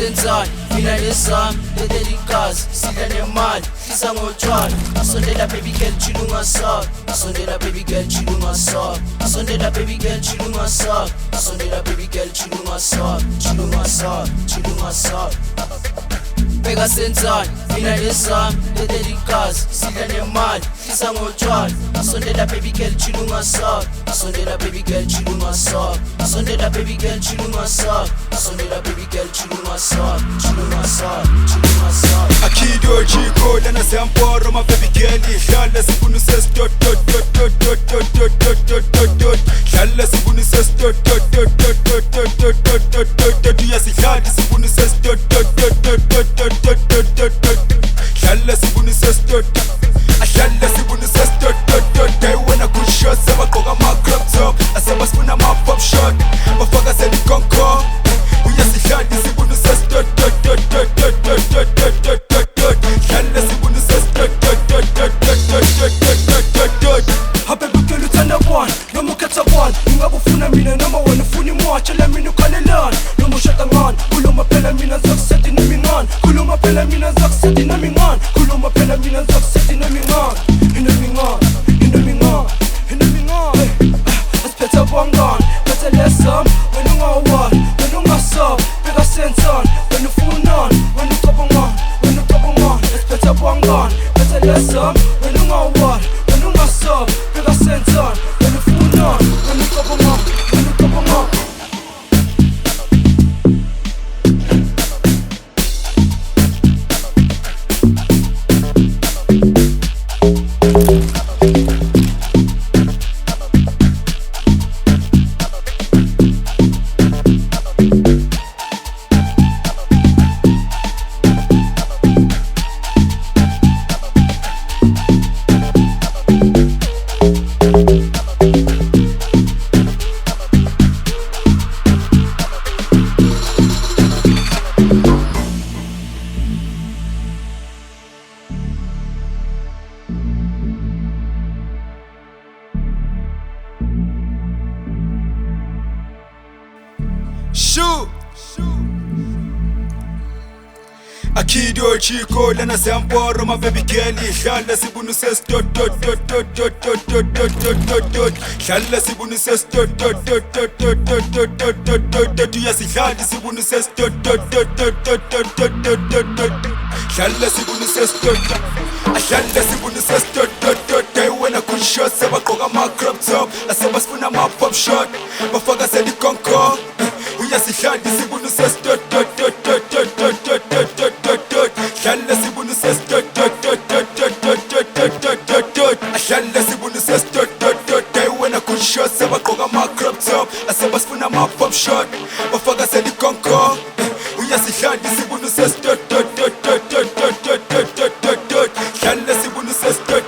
senzani mina lesami ledelikazi sidla nemali hlisa ngotshwala sondela baby girl chila ungasabi sondela baby girl chila ungasabi sondela baby girl chila ungasabi sondela baby girl chila ungasabi chila ungasabi chila ungasabi bheka senzani mina lesami ledelikazi sidla nemali hlisa ngotshwala sondela baby girl chila ungasabi sondela baby girl chila ungasabi sondela baby girl chila ungasabi sondela baby girl chila ungasabi chila ungasabi chila ungasabi Akido Chicco lana semporo my baby girl ihlala sifuna Ses'Tout hlala sifuna Ses'Tout uyasihlala sifuna Ses'Tout hlala sifuna Ses'Tout ahlala sifuna Ses'Tout they wanna good shots abagqoka ama crop top asebasifuna ama pop shot bafaka selikonko uyasihlala sifuna Ses'Tout hlala sifuna Ses'Tout Abebukela uthanda one noma ukhetha one ingabe ufuna mina noma wena ufuna imwatsha la mina ukhalelana noma ushada ngani khuluma phela mina ngizokusethi nami ngani khuluma phela mina ngizokusethi nami ngani khuluma phela mina ngizokusethi nami ngani inami ngani inami ngani inami ngani asiphethe bangani phethe lesam wena ungawali wena ungasabi bheka senzani wena ufunani wena ucabangani wena ucabangani asiphethe bangani phethe lesam wena ungawali wena ungasabi bheka senzani wena ufunani wena ucabangani wena ucabangani Shoot! Akido Chicco lana semporo my baby girl ihlala sifuna Ses'Tout hlala sifuna Ses'Tout uyasihlala sifuna Ses'Tout hlala sifuna Ses'Tout ahlala sifuna Ses'Tout they wanna good shots abagqoka ama crop top asebasifuna ama pop shot bafaka selikonko uyasihlala sifuna Ses'Tout hlala sifuna Ses'Tout ahlala sifuna Ses'Tout they wanna good shots abagqoka ama crop top asebasifuna ama pop shot bafaka selikonko uyasihlala sifuna Ses'Tout hlala sifuna Ses'Tout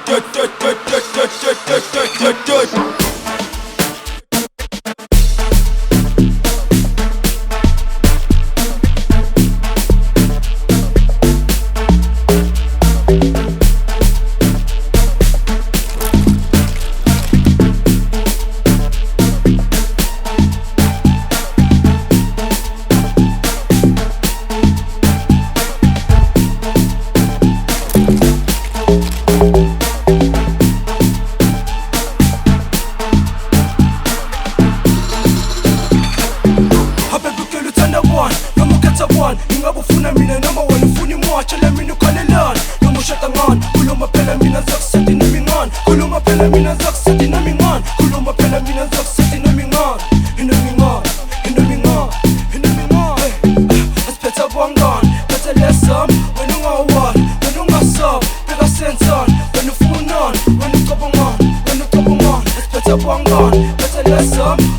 ingabe ufuna mina noma wena ufuna imwatsha la mina ukhalelana noma ushada ngani khuluma phela mina ngizokusethi nami ngani khuluma phela mina ngizokusethi nami ngani khuluma phela mina ngizokusethi nami ngani inami ngani inami ngani inami ngani asiphethe bangani phethe lesam wena ungawali wena ungasabi bheka senzani wena ufunani wena ucabangani wena ucabangani asiphethe bangani phethe lesam